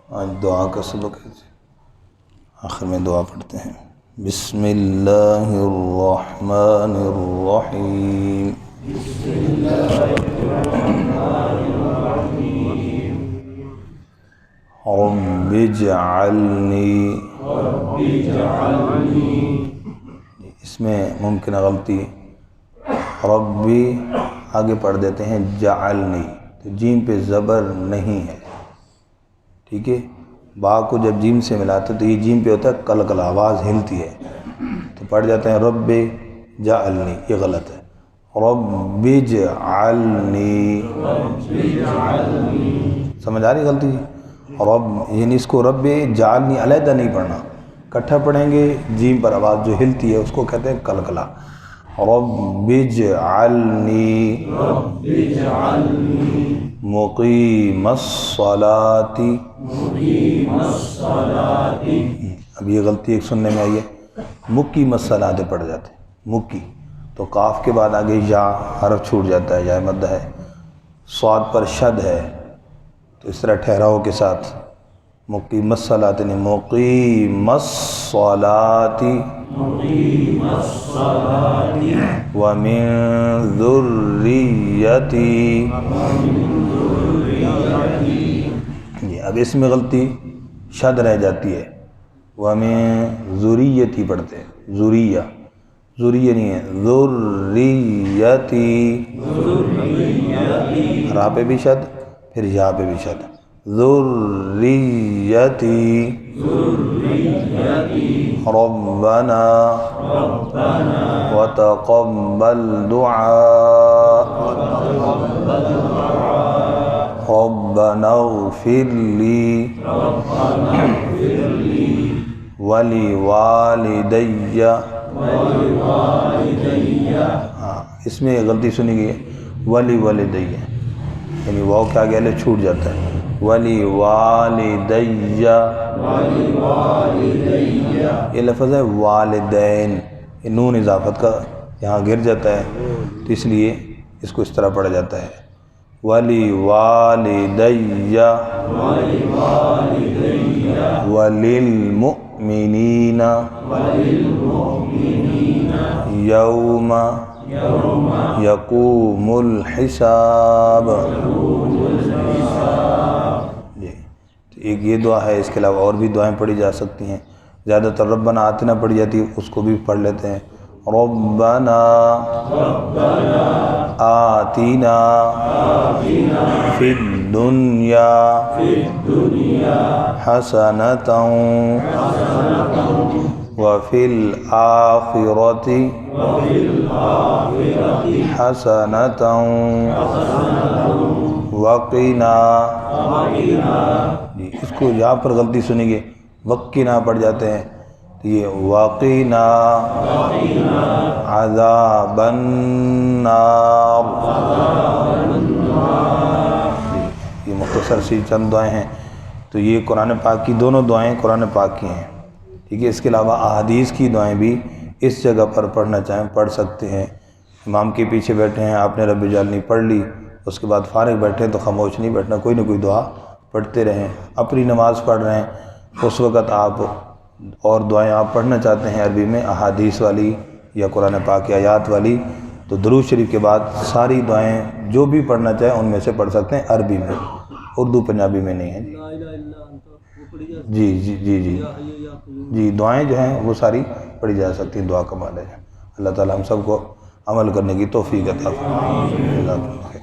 آج دعا کا سبق ہے، آخر میں دعا پڑھتے ہیں۔ بسم اللہ الرحمن الرحیم۔ رب اجعلنی، اس میں ممکنہ غلطی، ربی آگے پڑھ دیتے ہیں جعلنی، تو جیم پہ زبر نہیں ہے، ٹھیک ہے۔ با کو جب جیم سے ملاتے تو یہ جیم پہ ہوتا ہے کلکلا، آواز ہلتی ہے، تو پڑھ جاتے ہیں رب جعلنی، یہ غلط ہے۔ رب اجعلنی، سمجھ آ رہی غلطی؟ رب یعنی اس کو رب جعلنی علیحدہ نہیں پڑھنا، کٹھا پڑھیں گے، جیم پر آواز جو ہلتی ہے اس کو کہتے ہیں کلکلا۔ رب اجعلنی مقیم الصلاۃ، اب یہ غلطی ایک سننے میں آئی ہے، مقیم الصلاۃ پڑھ جاتے ہیں، مکی، تو کاف کے بعد آگے یا حرف چھوٹ جاتا ہے، یا مد ہے، صاد پر شد ہے، تو اس طرح ٹھہراؤ کے ساتھ مقیم الصلاۃ نہیں، مقیم الصلاۃ ومن ذریتی، اب اس میں غلطی شد رہ جاتی ہے، ومن ذریتی پڑھتے ہیں، ذریہ، ذریہ نہیں ہے، ذریتی، را پہ بھی شد، پھر یا پہ بھی شد، ذریتی، ربنا وتقبل دعاء، ربنا اغفر لی ولوالدی، ہاں اس میں غلطی سنی گئی ہے، ولوالدی، یعنی واو کے آگے الف چھوٹ جاتا ہے، ولوالدی، یہ لفظ ہے والدین، یہ نون اضافت کا یہاں گر جاتا ہے، تو اس لیے اس کو اس طرح پڑھا جاتا ہے، وَلِوَالِدَيَّ وَلِلْمُؤْمِنِينَ يَوْمَ يَقُومُ الْحِسَابُ، ایک یہ دعا ہے، اس کے علاوہ اور بھی دعائیں پڑھی جا سکتی ہیں، زیادہ تر ربنا آتنا پڑھی جاتی ہے، اس کو بھی پڑھ لیتے ہیں، ربنا آتنا فی الدنیا حسنۃ وفی الآخرۃ حسنۃ وقنا، اس کو یہاں پر غلطی سنیں گے، وقنا پڑھ جاتے ہیں، تو یہ وقنا عذاب النار، یہ مختصر سی چند دعائیں ہیں، تو یہ قرآن پاک کی دونوں دعائیں قرآن پاک کی ہیں، ٹھیک ہے۔ اس کے علاوہ احادیث کی دعائیں بھی اس جگہ پر پڑھنا چاہیں پڑھ سکتے ہیں، امام کے پیچھے بیٹھے ہیں، آپ نے رب اجعلنی پڑھ لی، اس کے بعد فارغ بیٹھے ہیں تو خاموش نہیں بیٹھنا، کوئی نہ کوئی دعا پڑھتے رہیں، اپنی نماز پڑھ رہے ہیں اس وقت آپ اور دعائیں آپ پڑھنا چاہتے ہیں عربی میں، احادیث والی یا قرآن پاک کی آیات والی، تو درود شریف کے بعد ساری دعائیں جو بھی پڑھنا چاہیں ان میں سے پڑھ سکتے ہیں عربی میں، اردو پنجابی میں نہیں ہے جی جی جی جی جی، دعائیں جو ہیں وہ ساری پڑھی جا سکتی ہیں، دعا کا مال ہے۔ اللہ تعالی ہم سب کو عمل کرنے کی توفیق عطا فرمائے۔